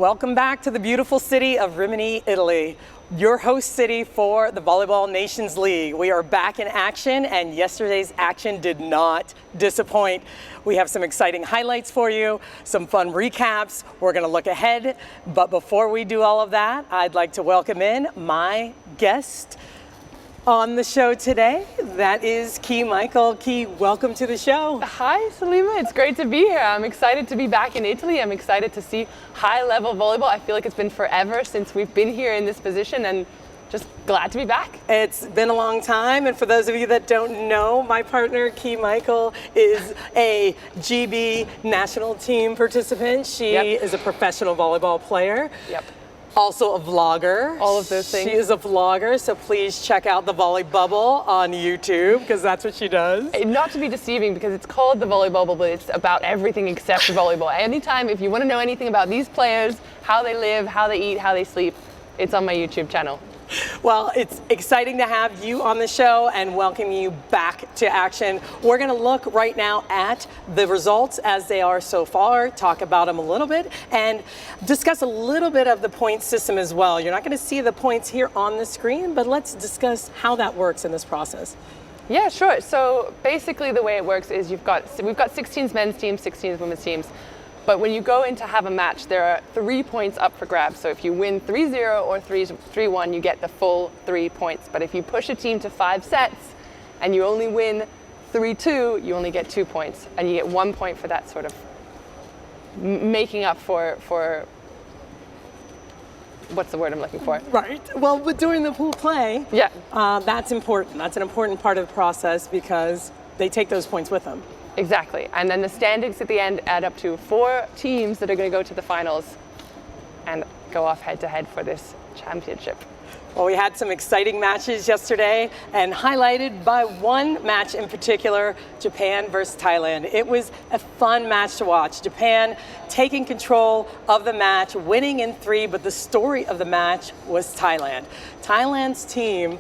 Welcome back to the beautiful city of Rimini, Italy, your host city for the Volleyball Nations League. We are back in action, and yesterday's action did not disappoint. We have some exciting highlights for you, some fun recaps. We're going to look ahead, but before we do all of that, I'd like to welcome in my guest on the show today. That is Key Michael. Key, welcome to the show. Hi, Salima. It's great to be here. I'm excited to be back in Italy. I'm excited to see high-level volleyball. I feel like it's been forever since we've been here in this position, and just glad to be back. It's been a long time, and for those of you that don't know, my partner, Key Michael, is a GB national team participant. She is a professional volleyball player. Also a vlogger. All of those things. She is a vlogger, so please check out the Volley Bubble on YouTube, because that's what she does. Not to be deceiving, because it's called the Volleyball Bubble, but it's about everything except volleyball. Anytime, if you want to know anything about these players, how they live, how they eat, how they sleep, it's on my YouTube channel. Well, it's exciting to have you on the show and welcome you back to action. We're going to look right now at the results as they are so far, talk about them a little bit, and discuss a little bit of the point system as well. You're not going to see the points here on the screen, but let's discuss how that works in this process. Yeah, sure. So basically the way it works is we've got 16 men's teams, 16 women's teams. But when you go in to have a match, there are 3 points up for grabs. So if you win 3-0 or 3-1, you get the full 3 points. But if you push a team to 5 sets and you only win 3-2, you only get 2 points. And you get 1 point for that sort of making up for what's the word I'm looking for? Right. Well, but during the pool play, that's important. That's an important part of the process because they take those points with them. Exactly. And then the standings at the end add up to 4 teams that are going to go to the finals and go off head-to-head for this championship. Well, we had some exciting matches yesterday, and highlighted by one match in particular, Japan versus Thailand. It was a fun match to watch. Japan taking control of the match, winning in 3, but the story of the match was Thailand. Thailand's team,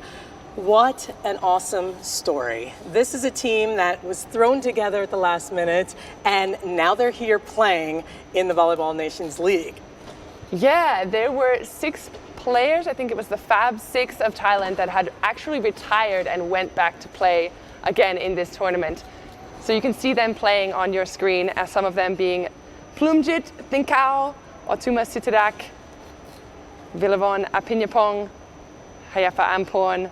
what an awesome story. This is a team that was thrown together at the last minute, and now they're here playing in the Volleyball Nations League. Yeah, there were 6 players, I think it was the Fab 6 of Thailand, that had actually retired and went back to play again in this tournament. So you can see them playing on your screen, as some of them being Plumjit Thinkao, Otuma Sitadak, Vilavon Apinyapong, Hayafa Amporn,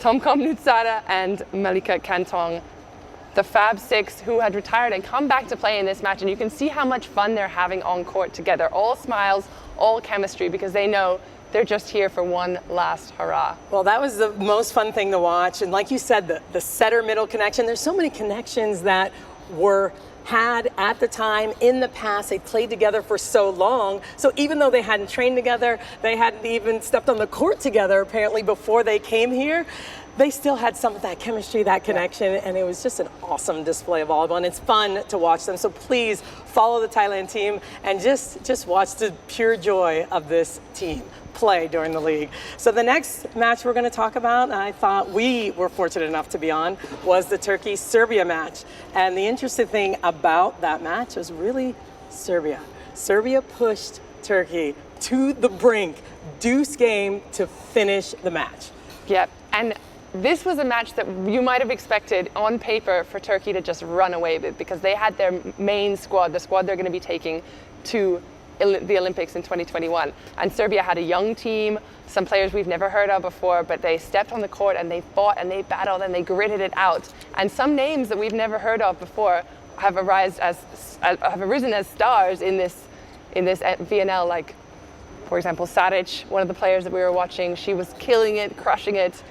Tomkom Nutsara and Malika Kantong, the Fab 6 who had retired and come back to play in this match. And you can see how much fun they're having on court together. All smiles, all chemistry, because they know they're just here for one last hurrah. Well, that was the most fun thing to watch. And like you said, the setter-middle connection, there's so many connections that were had at the time in the past. They played together for so long. So even though they hadn't trained together, they hadn't even stepped on the court together apparently before they came here, they still had some of that chemistry, that connection, and it was just an awesome display of volleyball, and it's fun to watch them. So please follow the Thailand team and just watch the pure joy of this team play during the league. So the next match we're going to talk about, I thought we were fortunate enough to be on, was the Turkey-Serbia match. And the interesting thing about that match was really Serbia. Serbia pushed Turkey to the brink, deuce game to finish the match. Yep, and this was a match that you might have expected on paper for Turkey to just run away with, because they had their main squad, the squad they're going to be taking to the Olympics in 2021. And Serbia had a young team, some players we've never heard of before, but they stepped on the court and they fought and they battled and they gritted it out. And some names that we've never heard of before have arisen as stars in this VNL, like, for example, Saric, one of the players that we were watching, she was killing it, crushing it.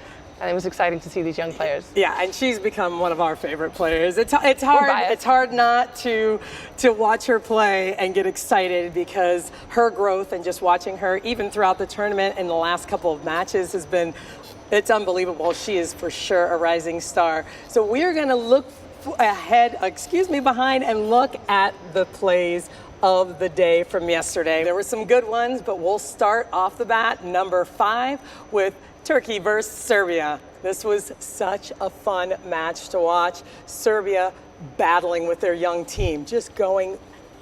And it was exciting to see these young players. Yeah, and she's become one of our favorite players. It's hard not to watch her play and get excited, because her growth and just watching her even throughout the tournament in the last couple of matches has been, it's unbelievable. She is for sure a rising star. So we are going to look behind and look at the plays of the day from yesterday. There were some good ones, but we'll start off the bat, number 5, with Turkey versus Serbia. This was such a fun match to watch. Serbia battling with their young team, just going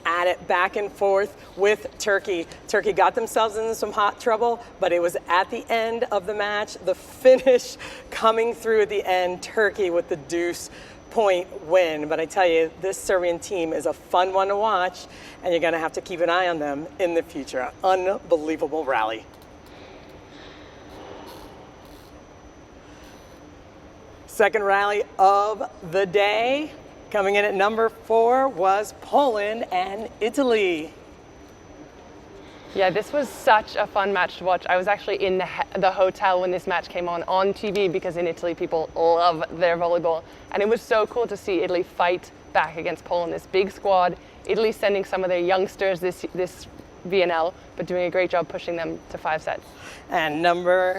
at it back and forth with Turkey. Turkey got themselves into some hot trouble, but it was at the end of the match, the finish coming through at the end, Turkey with the deuce point win. But I tell you, this Serbian team is a fun one to watch, and you're going to have to keep an eye on them in the future. Unbelievable rally. Second rally of the day, coming in at number 4 was Poland and Italy. Yeah, this was such a fun match to watch. I was actually in the hotel when this match came on TV because in Italy people love their volleyball. And it was so cool to see Italy fight back against Poland, this big squad. Italy sending some of their youngsters this VNL, but doing a great job pushing them to 5 sets. And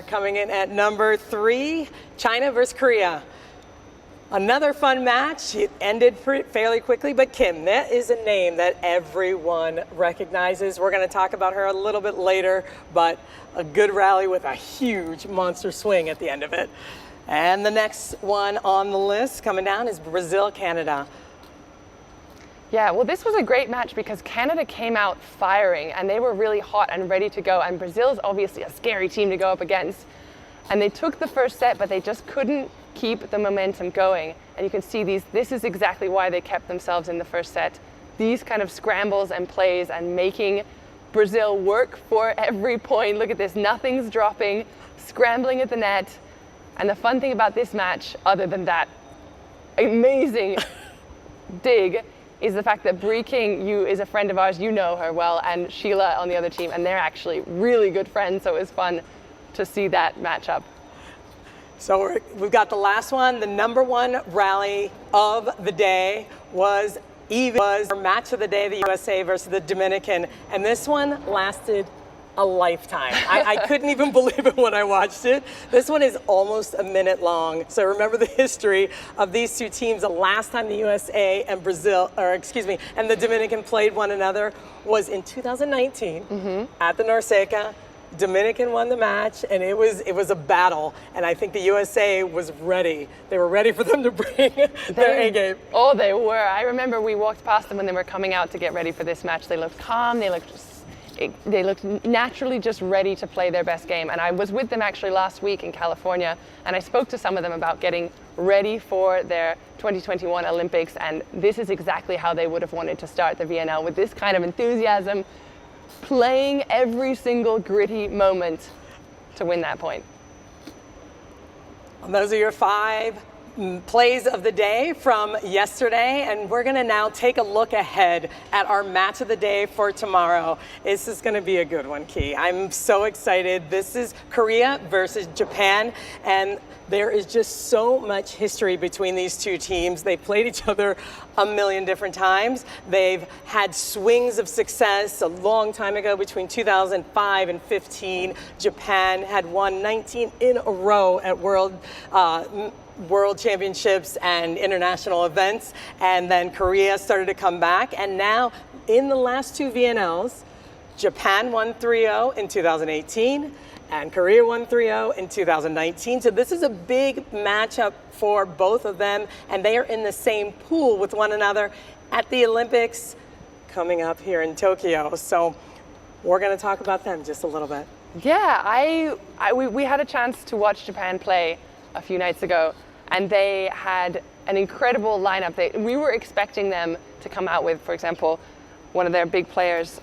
coming in at number 3, China versus Korea. Another fun match. It ended fairly quickly, but Kim, that is a name that everyone recognizes. We're going to talk about her a little bit later, but a good rally with a huge monster swing at the end of it. And the next one on the list coming down is Brazil-Canada. Yeah, well, this was a great match because Canada came out firing and they were really hot and ready to go. And Brazil's obviously a scary team to go up against. And they took the first set, but they just couldn't keep the momentum going. And you can see this is exactly why they kept themselves in the first set. These kind of scrambles and plays and making Brazil work for every point. Look at this, nothing's dropping, scrambling at the net. And the fun thing about this match, other than that amazing dig, is the fact that Bree King is a friend of ours, you know her well, and Sheila on the other team, and they're actually really good friends, so it was fun to see that matchup. So we've got the last one. The number 1 rally of the day was our match of the day, the USA versus the Dominican, and this one lasted a lifetime. I couldn't even believe it when I watched it. This one is almost a minute long. So remember the history of these two teams. The last time the USA and and the Dominican played one another was in 2019 at the Norseca. Dominican won the match, and it was a battle. And I think the USA was ready. They were ready for them to bring their A game. Oh, they were. I remember we walked past them when they were coming out to get ready for this match. They looked calm. They looked naturally just ready to play their best game. And I was with them actually last week in California, and I spoke to some of them about getting ready for their 2021 Olympics, and this is exactly how they would have wanted to start the VNL, with this kind of enthusiasm, playing every single gritty moment to win that point. And those are your 5 plays of the day from yesterday, and we're going to now take a look ahead at our match of the day for tomorrow. This is going to be a good one, Key. I'm so excited. This is Korea versus Japan, and there is just so much history between these two teams. They played each other a million different times. They've had swings of success a long time ago. Between 2005 and 15, Japan had won 19 in a row at World Championships and international events, and then Korea started to come back, and now in the last 2 VNLs, Japan won 3-0 in 2018 and Korea won 3-0 in 2019. So this is a big matchup for both of them, and they are in the same pool with one another at the Olympics coming up here in Tokyo. So we're going to talk about them just a little bit. Yeah, we had a chance to watch Japan play a few nights ago, and they had an incredible lineup. We were expecting them to come out with, for example, one of their big players,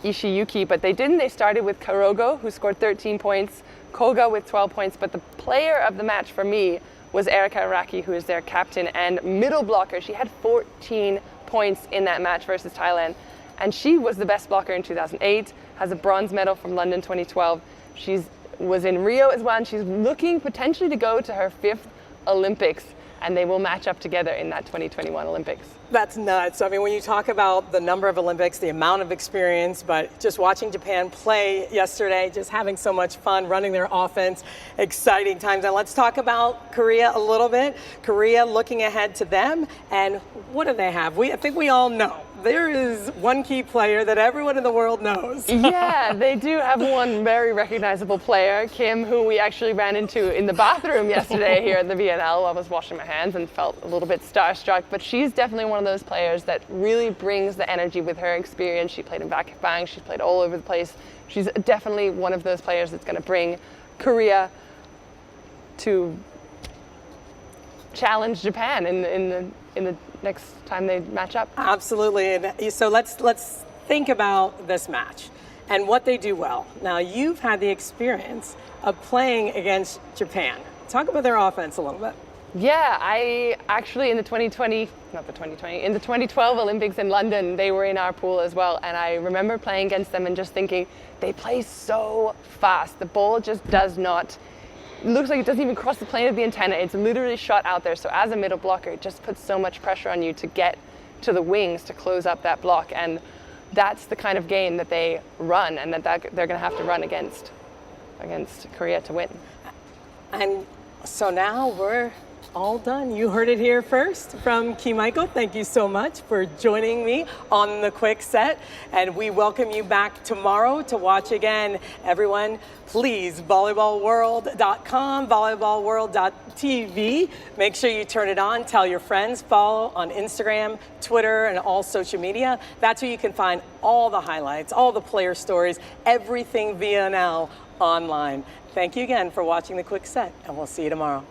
Ishiyuki, but they didn't. They started with Karogo, who scored 13 points, Koga with 12 points, but the player of the match for me was Erika Araki, who is their captain and middle blocker. She had 14 points in that match versus Thailand, and she was the best blocker in 2008, has a bronze medal from London 2012. She was in Rio as well, and she's looking potentially to go to her 5th Olympics, and they will match up together in that 2021 Olympics. That's nuts. I mean, when you talk about the number of Olympics, the amount of experience, but just watching Japan play yesterday, just having so much fun, running their offense, exciting times. And let's talk about Korea a little bit. Korea looking ahead to them, and what do they have? I think we all know there is one key player that everyone in the world knows. Yeah, they do have one very recognizable player, Kim, who we actually ran into in the bathroom yesterday here at the VNL while I was washing my hands and felt a little bit starstruck. But she's definitely one of those players that really brings the energy with her experience. She played in Bang, she's played all over the place. She's definitely one of those players that's going to bring Korea to challenge Japan in the next time they match up. Absolutely. And so let's think about this match and what they do well. Now, you've had the experience of playing against Japan. Talk about their offense a little bit. Yeah, I actually in the 2012 Olympics in London, they were in our pool as well. And I remember playing against them and just thinking, they play so fast. The ball just does not, it looks like it doesn't even cross the plane of the antenna. It's literally shot out there. So as a middle blocker, it just puts so much pressure on you to get to the wings to close up that block. And that's the kind of game that they run and that they're going to have to run against Korea to win. And so now we're all done. You heard it here first from Key Michael. Thank you so much for joining me on the quick set. And we welcome you back tomorrow to watch again. Everyone, please, volleyballworld.com, volleyballworld.tv. Make sure you turn it on. Tell your friends. Follow on Instagram, Twitter, and all social media. That's where you can find all the highlights, all the player stories, everything VNL online. Thank you again for watching the quick set, and we'll see you tomorrow.